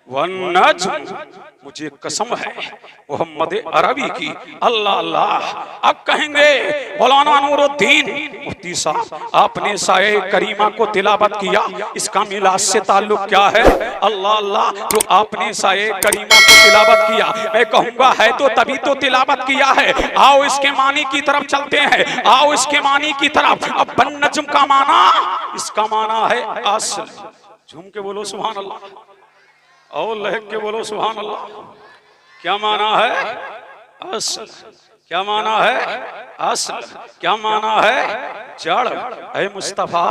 वन्नज्म, मुझे कसम है मोहम्मद अरबी की। अल्लाह अल्लाह। अब कहेंगे मौलाना नूरुद्दीन मुफ्ती साहब, आपने साए करीमा को तिलावत किया, इसका मिलाद से ताल्लुक क्या है? अल्लाह अल्लाह। तो आपने साए करीमा को तिलावत किया, मैं कहूंगा है तो तभी तो तिलावत किया है। आओ इसके मानी की तरफ चलते हैं, आओ इसके मानी की तरफ। अब वन्नज्म का माना, इसका माना है असल। झूम के बोलो सुभान अल्लाह, और लहक के बोलो सुभान अल्लाह। क्या माना है? असल। क्या माना है? असल। क्या माना है? जड़। ऐ मुस्तफा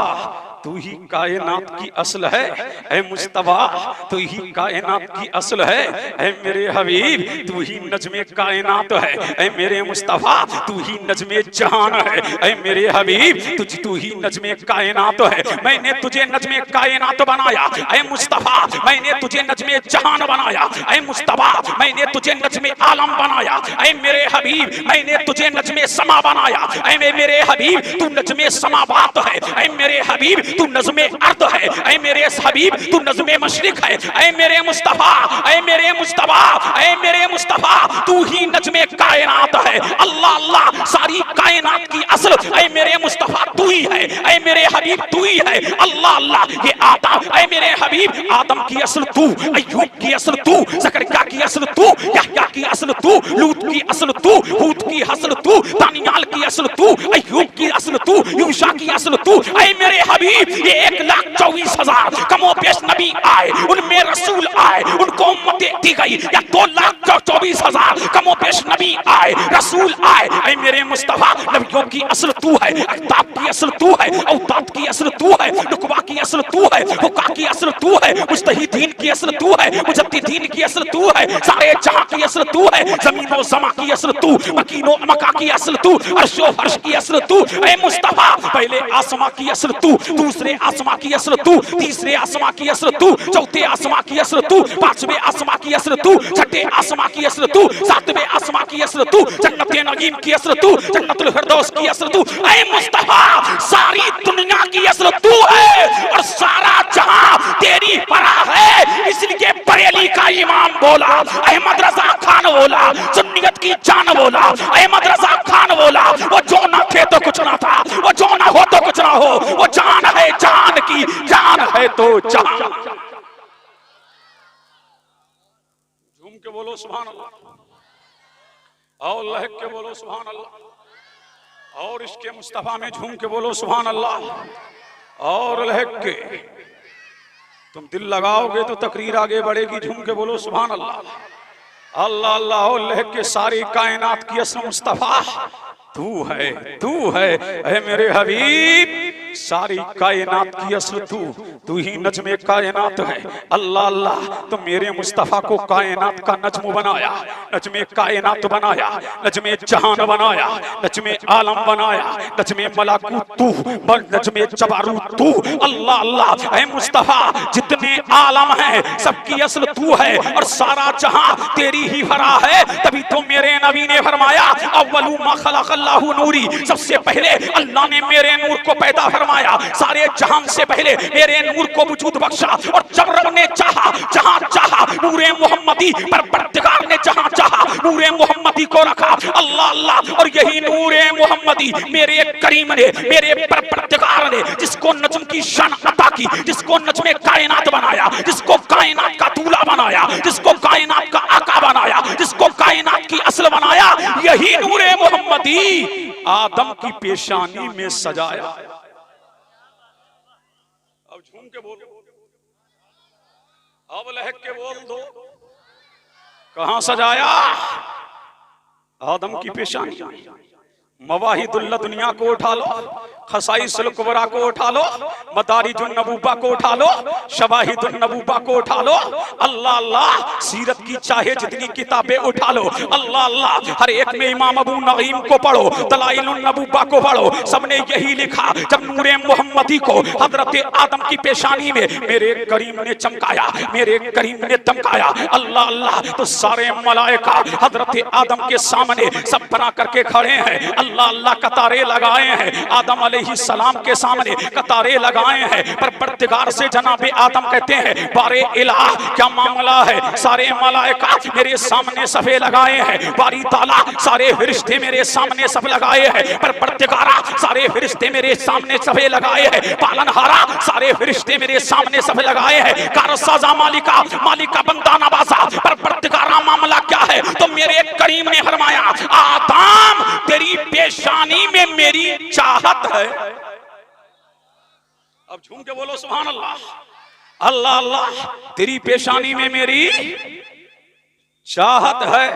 तू ही कायनात की असल है, ऐ मुस्तफा तू ही कायनात की असल है, ऐ मेरे हबीब तू ही नज़्मे कायनात है, ऐ मेरे मुस्तफा तू ही नज़्मे जहान है, ऐ मेरे हबीब तू ही नज़्मे कायनात है। मैंने तुझे नज़्मे कायनात बनाया ऐ मुस्तफा, मैंने तुझे नज़्मे जहान बनाया ऐ मुस्तफा, मैंने तुझे नज़्मे आलम बनाया ऐ मेरे हबीब, मैंने तुझे नज़्मे समा बनाया ऐ मेरे हबीब तू नज़्मे समावात है, ऐ मेरे हबीब तू नज़्मे अर्द है, ऐ मेरे हबीब तू नज़्मे मशरिक है, ऐ मेरे मुस्तफा, ऐ मेरे मुस्तफा, ऐ मेरे मुस्तफा तू ही नज़्मे कायनात है। अल्लाह अल्लाह। सारी कायनात की असल ऐ मेरे मुस्तफा तू ही है, ऐ मेरे हबीब तू ही है। अल्लाह अल्लाह। ये आदम ऐ मेरे हबीब, आदम की असल तू, अय्यूब की असल तू, ज़करिया की असल तू, यहया की असल तू, लूत की असल तू, हूद की असल तू, दानियाल की असल तू, अय्यूब की असल तू, यूशा की असल तू। ऐ मेरे हबीब ये 1,24,000 कमोबेश नबी आए, उनमें रसूल आए, उनको उम्मतें दी गई, या 2,24,000 कमोबेश नबी आए, रसूल आए। ऐ मेरे मुस्तफा नबियों की असल तू है, अख्ताब की असल तू है, औताद की असल तू है, नुकबा की असल तू है, हुक्का की असल तू है, मुज्तहिदीन की असल तू है, मुजद्दिदीन की असल तू है, सारे जहां की असल तू है, जमीन व ज़मा की असल तू, मकीनो मका की असल तू, अर्शो फर्श की असल तू। ऐ मुस्तफा पहले आसमां की असल तू, दूसरे आसमां की असल तू, तीसरे आसमां की असल तू, चौथे आसमां की असल तू, पांचवें आसमां की असल तू, छठे आसमां की असल तू, सातवें आसमां की असल तू, जन्नत नईम की असल तू, जन्नतुल फिरदौस की असल तू। ऐ मुस्तफा सारी दुनिया की असल तू है और सारा जहां तेरी परा है। इसलिए बरेली का इमाम बोला, अहमद रजा खान बोला, सुन्नियत की जान बोला, अहमद रजा खान बोला, वो जो ना थे तो कुछ ना था, वो जो ना हो तो कुछ ना हो, वो जान है जान की, जान है तो जान। झूम के बोलो सुभान अल्लाह, और लहक के बोलो सुभान अल्लाह, और इसके मुस्तफा में झूम के बोलो सुभान अल्लाह, और लहक के। तुम दिल लगाओगे तो तकरीर आगे बढ़ेगी। झूम के बोलो सुभान अल्लाह। अल्लाह अल्लाह। और लहक के सारी कायनात की असम मुस्तफा तू है, तू है। ऐ मेरे हबीब सारी कायनात की असल तू, तू ही नज़्मे कायनात है। अल्लाह अल्लाह। तो मेरे मुस्तफ़ा को कायनात का नज़्म बनाया, नज़्मे कायनात बनाया, नज़्मे जहान बनाया, नज़्मे आलम बनाया, नज़्मे मलाकुत तू, नज़्मे जबारूत तू। अल्लाह अल्लाह। ऐ मुस्तफ़ा जितने आलम हैं सबकी असल तू है और सारा जहां तेरी ही भरा है। तभी तो मेरे नबी ने फरमाया अव्वलु मा खलक़ल्लाहु नूरी, सबसे पहले अल्लाह ने मेरे नूर को पैदा फरमाया, सारे जहां से पहले मेरे नूर को वजूद बख्शा। और जब रब ने चाहा, जहां चाहा नूरे मोहम्मदी, परवरदिगार ने जहां चाहा नूरे मोहम्मदी को रखा। अल्लाह अल्लाह। और यही नूरे मोहम्मदी मेरे करीम ने, मेरे परवरदिगार ने जिसको नज़्म की शान अता की, जिसको नज़्मे कायनात बनाया, जिसको कायनात का दूल्हा बनाया, जिसको कायनात का आका बनाया, जिसको कायनात की असल बनाया, यही नूरे मोहम्मदी आदम की पेशानी में सजाया। अब झूम के बोलो, अब लहक के बोल दो, कहां सजाया? आदम की पेशानी। मवाहिदुल्ला दुनिया को उठा लो, खसाइसुल कुबरा को उठा लो, मदारिजुन नबूबा को उठा लो, शवाहिदुन नबूबा को उठा लो। अल्लाह अल्लाह। सीरत की चाहे जितनी किताबें उठा लो, अल्लाह अल्लाह। हर एक में इमाम अबू नईम को पढ़ो, दलाइलुन नबूबा को पढ़ो, सबने यही लिखा। जब नूरे मोहम्मदी को हजरत आदम की पेशानी में मेरे करीम ने चमकाया, मेरे करीम ने चमकाया, अल्लाह अल्लाह। तो सारे मलाइका हजरत आदम के सामने सब बना करके खड़े हैं। अल्लाह अल्लाह कतारे लगाए हैं, आदम अलैहिस्सलाम के सामने कतारे लगाए हैं। पर परदिगार से जनाबे आदम कहते हैं, बारे इलाह क्या मामला है? सारे मलाइका मेरे सामने सफे लगाए हैं, बारी ताला सारे फरिश्ते मेरे सामने सब लगाए हैं। पर परदिगारा सारे फरिश्ते मेरे सामने सफे लगाए हैं, पालनहारा सारे फरिश्ते मेरे सामने सब लगाए हैं, कारसाजा मालिका मालिका बंदा नवाजा। पर परदिगारा मामला क्या है? तो मेरे करीम ने फरमाया, आदम तेरी पेशानी में मेरी चाहत है। अब झूम के बोलो सुभान अल्लाह। अल्लाह अल्लाह, तेरी पेशानी में मेरी चाहत है।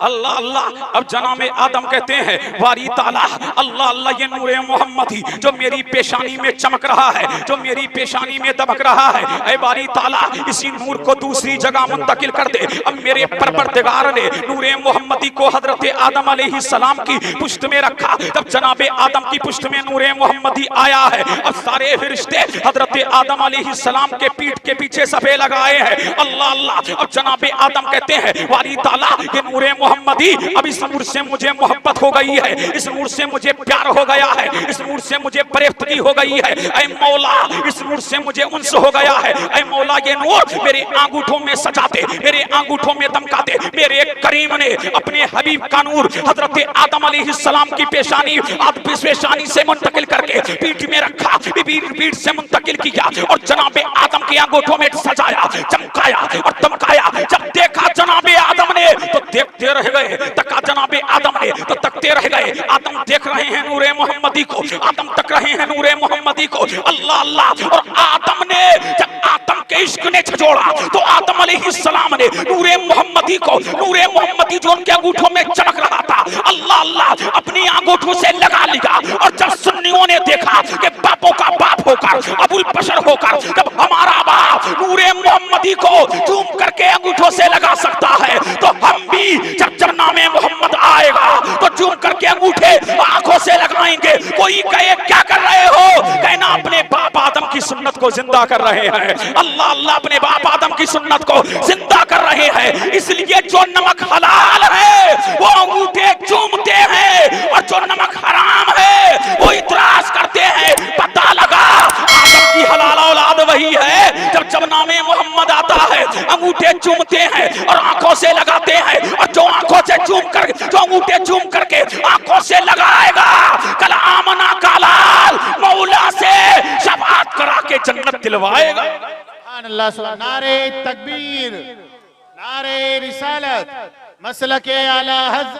अल्लाह अल्लाह। अब जनाबे आदम कहते हैं, वारी ताला अल्लाह अल्लाह, ये नूरे मोहम्मदी जो मेरी पेशानी में चमक रहा है, जो मेरी पेशानी में दबक रहा है, ऐ बारी ताला इसी नूर को दूसरी जगह मुंतकिल कर दे। अब मेरे परवरदिगार ने नूरे मोहम्मदी को हजरत आदम अलैहिस्सलाम की पुष्ट में रखा। तब जनाबे आदम की पुष्ट में नूरे मोहम्मदी आया है। अब सारे फरिश्ते हजरत आदम अलैहिस्सलाम के पीठ के पीछे सफे लगाए हैं। अल्लाह अल्लाह। अब जनाबे आदम कहते हैं, वारी ताला ये नूरे मोहम्मदी, अब इस नूर से मुझे मोहब्बत हो गई है, इस नूर से मुझे प्यार हो गया है, इस नूर से मुझे प्रेफ्तगी हो गई है। ऐ मौला इस नूर से मुझे उन्स हो गया है। ऐ मौला ये नूर मेरे अंगूठों में सजाते, मेरे अंगूठों में दमकाते। मेरे करीम ने अपने हबीब का नूर हजरत आदम अलैहिस्सलाम की पेशानी से मुंतकिल करके पीठ में रखा, पीठ से मुंतकिल किया और जनाबे आदम के अंगूठों में सजाया, चमकाया और दमकाया। जब देखा जनाबे आदम ने तो देखते रह गए, तका जनाबे आदम ने तो तकते रह गए। आदम देख रहे हैं नूरे मोहम्मदी को, आदम तक रहे हैं नूरे मोहम्मदी को। अल्लाह अल्लाह। और आदम ने जब आदम के इश्क ने झोड़ा तो आदम अलैहिस्सलाम ने नूरे मोहम्मदी को, नूरे मोहम्मदी जो उनके अंगूठों में चमक रहा था, अल्लाह अल्लाह अपनी अंगूठों से लगा लिया। और जब सुन्नियों ने देखा कि बापों का बाप होकर, अबुल बशर होकर, जब हमारा बाप नूरे मोहम्मदी को चूम करके अंगूठों से लगा सकता है, तो हम भी जब नामे मोहम्मद आएगा तो चूम करके अंगूठे आंखों से लगाएंगे। कोई कहे क्या कर रहे हो? कहना अपने बाप आदम की सुन्नत को जिंदा कर रहे हैं। अल्लाह अल्लाह, अपने बाप आदम की सुन्नत को जिंदा कर रहे हैं। इसलिए जो नमक हलाल है वो अंगूठे चूमते हैं, और जो नमक हराम है वो इतराज करते हैं। पता लगा आदम की हलाल औलाद वही है जब नामे मोहम्मद आता है अंगूठे चूमते हैं और आंखों से लगाते हैं। और जो आंखों से चूम कर, जो अंगूठे चूम करके आंखों से लगाएगा, कल आमना का लाल मौला से शफाअत करा के जन्नत दिलवाएगा। नारे तकबीर, नारे रिसालत, मसलके आला हज़रत।